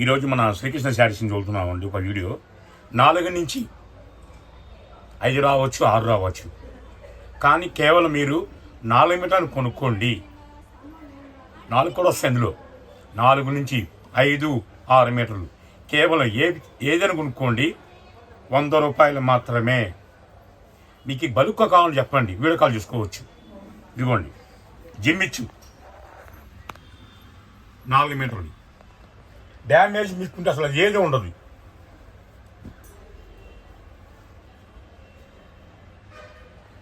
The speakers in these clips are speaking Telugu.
ఈరోజు మన శ్రీకృష్ణ శారీస్ని చూస్తున్నామండి. ఒక వీడియో 4 నుంచి 5 రావచ్చు, 6 రావచ్చు. కానీ కేవలం మీరు 4 మీటర్లు కొనుక్కోండి. 4 కూడా వస్తాయి అందులో. 4 నుంచి 5, 6 మీటర్లు కేవలం ఏదైనా కొనుక్కోండి. 100 రూపాయలు మాత్రమే. మీకు బలుక్క కావాలని చెప్పండి, వీడియో కాల్ చేసుకోవచ్చు. ఇదిగోండి జిమ్మిచ్చు 4 మీటర్లు. డ్యామేజ్ మీకుంటే అసలు ఏదో ఉండదు.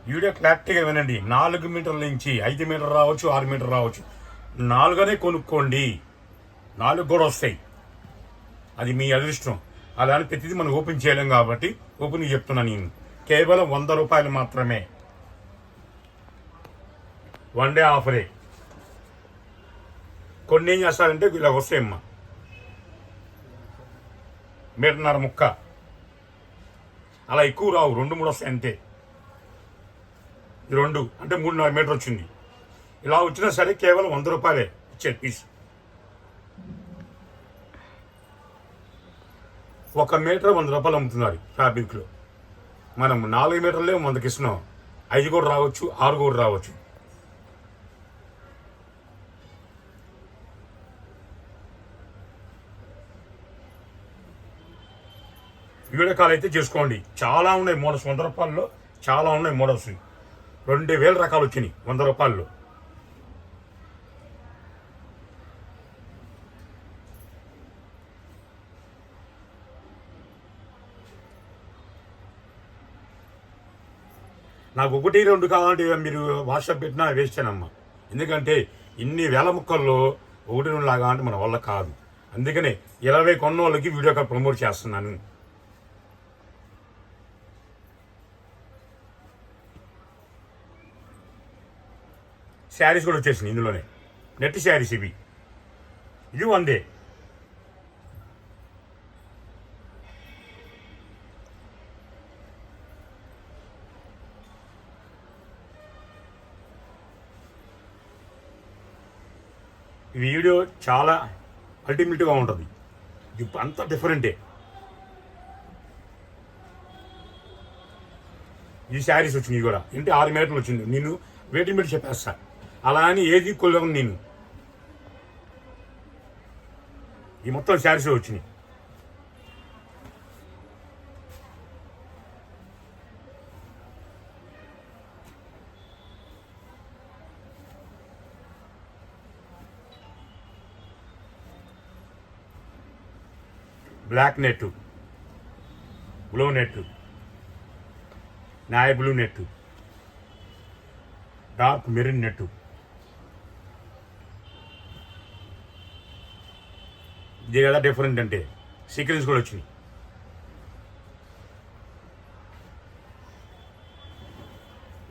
వీడియో క్లారిటీగా వినండి. 4 మీటర్ల నుంచి 5 మీటర్ రావచ్చు, 6 మీటర్ రావచ్చు. 4 కొనుక్కోండి. 4 కూడా వస్తాయి. అది మీ అదృష్టం. అలా అని ప్రతిదీ మనం ఓపెన్ చేయలేం కాబట్టి ఓపెన్ చెప్తున్నాను నేను. కేవలం 100 రూపాయలు మాత్రమే. వన్ డే ఆఫరే. కొన్ని ఏం చేస్తారంటే ఇలా వస్తాయమ్మా, మీటర్న్నర ముక్క, అలా ఎక్కువ రావు, 2-3 వస్తాయి అంతే. 2 అంటే 3.5 మీటర్ వచ్చింది. ఇలా వచ్చినా సరే కేవలం 100 రూపాయలే ఇచ్చే పీస్. 1 మీటర్ 100 రూపాయలు అమ్ముతున్నారు ఫ్యాబ్రిక్లో. మనం 4 మీటర్లే 100కి ఇస్తున్నాం. 5 కూడా రావచ్చు, 6 కూడా రావచ్చు. వీడియో కాల్ అయితే చేసుకోండి. చాలా ఉన్నాయి మోడల్స్. 100 రూపాయల్లో చాలా ఉన్నాయి మోడల్స్. 2000 రకాలు వచ్చినాయి 100 రూపాయల్లో. నాకు 1, 2 కావాలంటే మీరు వాట్సాప్ పెట్టినా వేస్తానమ్మా. ఎందుకంటే ఇన్ని వేల ముక్కల్లో 1, 2 లాగా అంటే మన వల్ల కాదు. అందుకనే 20 కొన్న వాళ్ళకి వీడియో కాల్ ప్రమోట్ చేస్తున్నాను. శారీస్ కూడా వచ్చేసింది ఇందులోనే. నెట్ శారీస్ ఇవి. ఇది 100. ఈ వీడియో చాలా అల్టిమేట్గా ఉంటుంది. ఇది అంతా డిఫరెంటే. ఈ శారీస్ వచ్చినాయి కూడా. ఏంటి 6 మీటర్లు వచ్చింది. నేను వెయిట్ మీటర్ చెప్పేస్తా. అలా అని ఏది కొలగను నేను. ఈ మొత్తం శారీస్ వచ్చినాయి. Black net, blue net, navy blue net, dark marine net. ఇది ఎలా డిఫరెంట్ అంటే సీక్వెన్స్ కూడా వచ్చినాయి.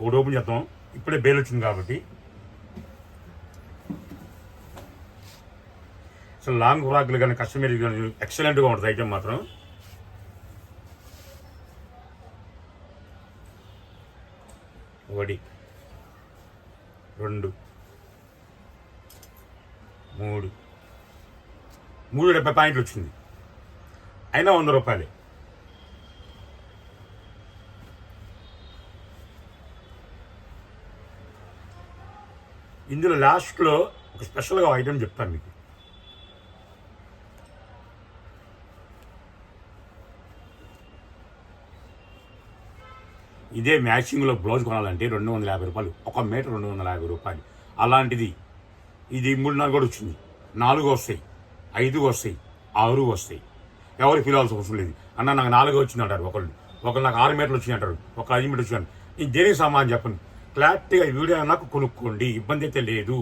ఒకటి ఓపెన్ చేద్దాం. ఇప్పుడే బేల్ వచ్చింది కాబట్టి. అసలు లాంగ్ ఫ్రాక్లు కానీ కస్టమర్ కానీ ఎక్సలెంట్గా ఉంటుంది ఐటమ్ మాత్రం. ఒకటి, 2, 3, 370 పాయింట్లు వచ్చింది. అయినా 100 రూపాయలే. ఇందులో లాస్ట్లో ఒక స్పెషల్గా ఐటమ్ చెప్తాను మీకు. ఇదే మ్యాచింగ్లో బ్లౌజ్ కొనాలంటే 250 రూపాయలు. 1 మీటర్ 250 రూపాయలు. అలాంటిది ఇది 3.5 కూడా వచ్చింది. 4 వస్తాయి, 5 వస్తాయి, 6 వస్తాయి. ఎవరు ఫీల్ అవ్వాల్సిన అవసరం లేదు. అన్న నాకు 4 వచ్చింది అంటారు ఒకళ్ళు నాకు 6 మీటర్లు వచ్చింది అంటారు, ఒక 5 మీటర్లు వచ్చింది. నేను దేనికి సమాధానం చెప్పండి. క్లారిటీగా ఈ వీడియో నాకు కొనుక్కోండి, ఇబ్బంది అయితే లేదు.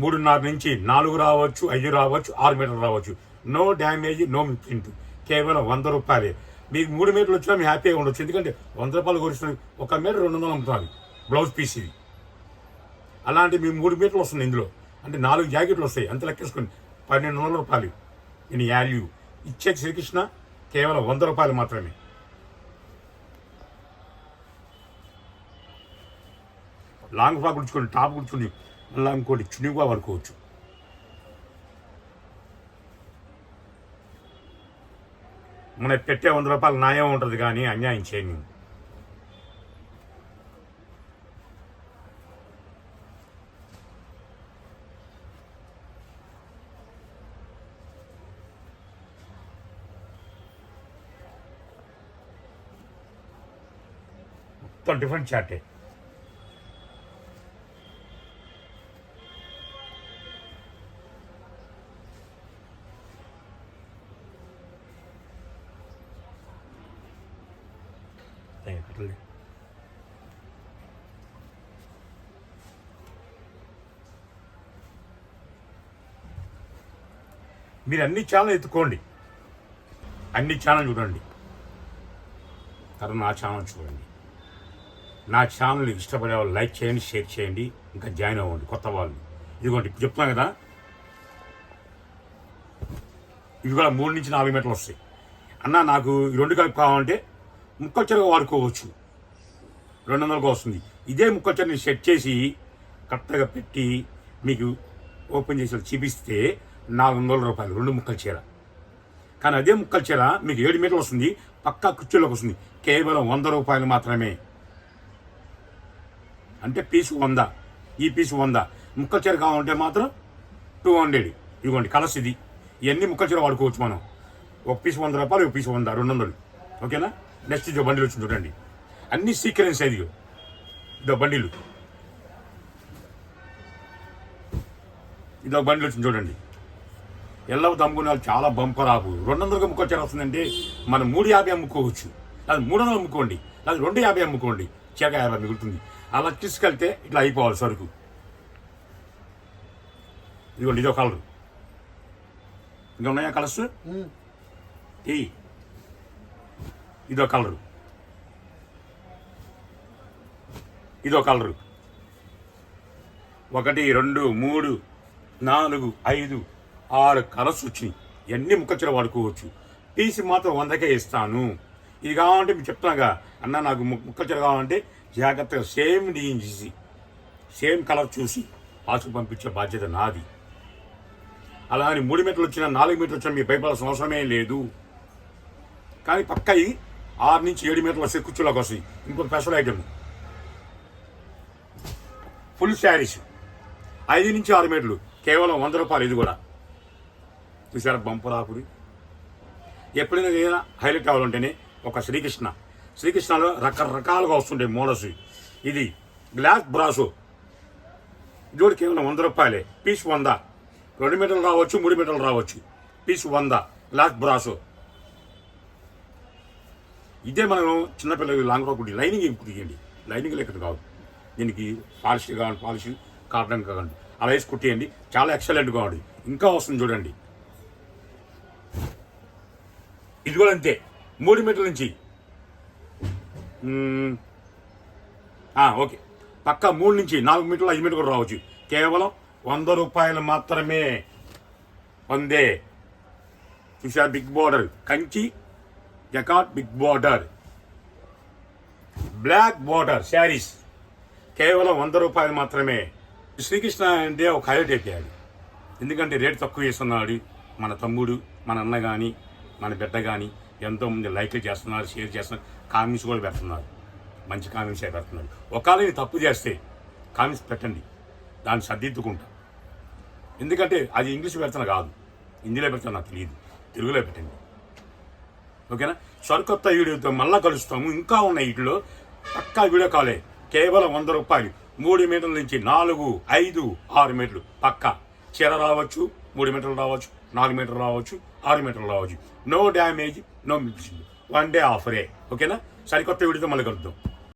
3.5 నుంచి 4 రావచ్చు, 5 రావచ్చు, 6 మీటర్లు రావచ్చు. No damage, no print. కేవలం 100 రూపాయలే. మీకు 3 మీటర్లు వచ్చినా మీ హ్యాపీగా ఉండొచ్చు. ఎందుకంటే 100 రూపాయలు కొడుతుంది. 1 మీటర్ 200 అమ్ముతారు బ్లౌజ్ పీస్ ఇది. అలాంటి మీకు 3 మీటర్లు వస్తుంది ఇందులో. అంటే 4 జాకెట్లు వస్తాయి. అంత లెక్కేసుకుని 1200 రూపాయలు దీని వాల్యూ. ఇచ్చే శ్రీకృష్ణ కేవలం 100 రూపాయలు మాత్రమే. లాంగ్ ఫ్రాక్ కుడుచుకొని టాప్ కుడుచుకొని మళ్ళీ ఇంకోటి చునిగా వాడుకోవచ్చు. మన పెట్టే 100 రూపాయలు న్యాయం ఉంటుంది కానీ అన్యాయం చేయను. మొత్తం డిఫరెంట్ చాటే. మీరు అన్ని ఛానల్ ఎత్తుకోండి, అన్ని ఛానల్ చూడండి, తర్వాత నా ఛానల్ చూడండి. నా ఛానల్ ఇష్టపడే వాళ్ళు లైక్ చేయండి, షేర్ చేయండి, ఇంకా జాయిన్ అవ్వండి కొత్త వాళ్ళు. ఇదిగోండి ఇప్పుడు చెప్తున్నాను కదా, ఇవి కూడా 3 నుంచి 4 మీటర్లు వస్తాయి. అన్న నాకు ఈ 2 కలిపి కావాలంటే ముక్కలు చెరుగా వాడుకోవచ్చు, 200గా వస్తుంది. ఇదే ముక్కలు చెరుని సెట్ చేసి కరెక్ట్గా పెట్టి మీకు ఓపెన్ చేసి చూపిస్తే 400 రూపాయలు 2 ముక్కల చీర. కానీ అదే ముక్కల చీర మీకు 7 మీటర్లు వస్తుంది, పక్కా కుర్చీలోకి వస్తుంది, కేవలం 100 రూపాయలు మాత్రమే. అంటే పీసు 100, ఈ పీసు 100. ముక్కల చీర కావాలంటే మాత్రం 200. ఇదిగోండి కలర్స్ ఇది, ఇవన్నీ ముక్కల చీర వాడుకోవచ్చు మనం. ఒక పీసు 100 రూపాయలు, ఒక పీసు 100, 200. ఓకేనా. నెక్స్ట్ ఇదో బండిలు వచ్చింది చూడండి, అన్ని సీక్వెన్స్ ఇది. ఇదో బండిలు, ఇదో బండిలు వచ్చింది చూడండి. ఎల్లవ తమ్ముకునే చాలా బంపర్ ఆపు. 200గా ముక్కలు చీర వస్తుందంటే మనం 350 అమ్ముకోవచ్చు, అది 300 అమ్ముకోండి, అది 250 అమ్ముకోండి, చీర 50 మిగులుతుంది. అలా తీసుకెళ్తే ఇట్లా అయిపోవాలి సరుకు. ఇదిగోండి ఇదో కలరు, ఇంకా ఉన్నాయా కలర్స్? ఇదో కలరు, ఇదో కలరు. 1 2 3 4 5 6 కలర్స్ వచ్చినాయి. ఇవన్నీ ముక్కచీర వాడుకోవచ్చు. పీస్ మాత్రం 100కే ఇస్తాను. ఇది కావాలంటే మీకు చెప్తున్నాగా, అన్న నాకు ముక్కచీర కావాలంటే జాగ్రత్తగా సేమ్ డిజైన్ చేసి సేమ్ కలర్ చూసి పాసుకు పంపించే బాధ్యత నాది. అలా అని 3 మీటర్లు వచ్చినా 4 మీటర్లు వచ్చినా మీరు భయపడాల్సిన అవసరమే లేదు. కానీ పక్కయి 6 నుంచి 7 మీటర్ల వస్తే కుర్చీలోకి వస్తాయి. ఇంకొక స్పెషల్ ఐటమ్ ఫుల్ శారీస్ 5 నుంచి 6 మీటర్లు కేవలం 100 రూపాయలు. ఇది కూడా చూసారా బంపర్ ఆఫర్. ఎప్పుడైనా ఏదైనా హైలైట్ కావాలంటేనే ఒక శ్రీకృష్ణలో రకరకాలుగా వస్తుంటాయి మోడల్స్. ఇది గ్లాస్ బ్రాసో, ఇది కూడా కేవలం 100 రూపాయలే. పీస్ 100, 2 మీటర్లు రావచ్చు, 3 మీటర్లు రావచ్చు. పీస్ 100 గ్లాస్ బ్రాసో. ఇదే మనం చిన్నపిల్లలు లాంగ్ ఫ్రాక్ కుట్టి లైనింగ్ కుట్టియండి, లైనింగ్ లెక్కది కాదు. దీనికి పాలిష్ కావాలి, పాలిష్ కాటన్ కాకండి, అలా వేసి కుట్టియండి, చాలా ఎక్సలెంట్గా ఉంది. ఇంకా వస్తుంది చూడండి, ఇది కూడా అంతే. 3 మీటర్ల నుంచి ఓకే పక్కా 3 నుంచి 4 మీటర్లు 5 మీటర్లు కూడా రావచ్చు. కేవలం 100 రూపాయలు మాత్రమే. పొందే చూసారు big border, Kanchi jacquard big border, black border saris కేవలం 100 రూపాయలు మాత్రమే. శ్రీకృష్ణ అంటే ఒక హైలైట్ అయిపోయాడు, ఎందుకంటే రేటు తక్కువ వేస్తున్నాడు. మన తమ్ముడు, మన అన్న కానీ, మన బిడ్డ కానీ ఎంతోమంది లైక్లు చేస్తున్నారు, షేర్ చేస్తున్నారు, కామెంట్స్ కూడా పెడుతున్నారు. మంచి కామెంట్స్ పెడుతున్నారు. ఒకవేళ నేను తప్పు చేస్తే కామెంట్స్ పెట్టండి, దాన్ని సర్దిద్దుకుంటా. ఎందుకంటే అది ఇంగ్లీష్ పెడుతున్నా కాదు, హిందీలో పెడుతున్నా నాకు తెలియదు, తెలుగులో పెట్టండి. ఓకేనా. సరికొత్త వీడియోతో మళ్ళా కలుస్తాము. ఇంకా ఉన్నాయి వీటిలో, పక్కా వీడియో కాలే. కేవలం 100 రూపాయలు. 3 మీటర్ల నుంచి 4, 5, 6 మీటర్లు పక్కా చీర రావచ్చు. 3 మీటర్లు రావచ్చు, 4 మీటర్లు రావచ్చు, 6 మీటర్లు రావచ్చు. No damage, no mixing, 1 day ఆఫరే. ఓకేనా. సరికొత్త వీడియోతో మళ్ళీ కలుద్దాం.